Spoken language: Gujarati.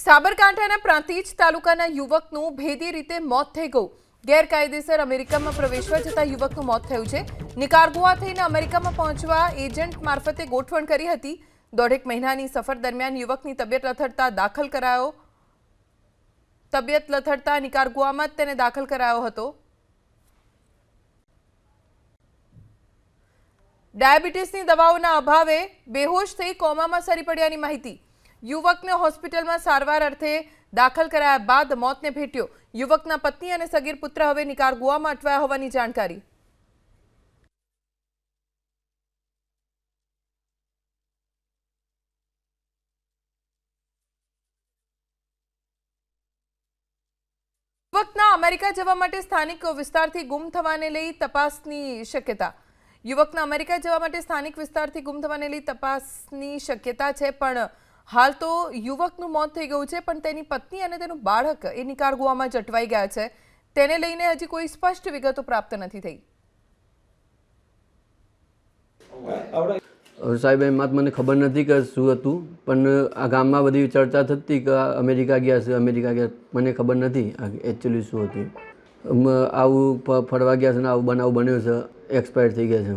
સાબરકાંઠાના પ્રાંતિજ તાલુકાના યુવકનું ભેદી રીતે મોત થઈ ગયું। ગેરકાયદેસર અમેરિકામાં પ્રવેશવા જતા યુવકનું મોત થયું છે। નિકારાગુઆ થઈને અમેરિકામાં પહોંચવા એજન્ટ મારફતે ગોઠવણ કરી હતી। દોઢેક મહિનાની સફર દરમિયાન યુવકની તબિયત લથડતા નિકારાગુઆમાં જ તેને દાખલ કરાયો હતો। ડાયાબિટીસની દવાઓના અભાવે બેહોશ થઈ કોમામાં સરી પડ્યાની માહિતી। યુવકને હોસ્પિટલમાં સારવાર અર્થે દાખલ કરાયા બાદ મોતને ભેટ્યો। યુવકના પત્ની અને સગીર પુત્ર હવે નિકારાગુઆમાં અટવાયા હોવાની જાણકારી। યુવકના અમેરિકા જવા માટે સ્થાનિક વિસ્તારથી ગુમ થવાને લઈ તપાસની શક્યતા। યુવકના અમેરિકા જવા માટે સ્થાનિક વિસ્તારથી ગુમ થવાને લઈ તપાસની શક્યતા છે, પણ હાલ તો યુવકનું મોત થઈ ગયું છે, પણ તેની પત્ની અને તેનું બાળક એ નિકારાગુઆમાં જ અટવાઈ ગયા છે। તેને લઈને હજી કોઈ સ્પષ્ટ વિગતો પ્રાપ્ત નથી થઈ। સાહેબ એમાં મને ખબર નથી કે શું હતું, પણ આ ગામમાં બધી ચર્ચા થતી કે અમેરિકા ગયા છે, અમેરિકા ગયા। મને ખબર નથી એકચ્યુઅલી શું હતું। આવું ફરવા ગયા છે ને આવું બનાવ બન્યો છે, એક્સપાયર થઈ ગયા છે।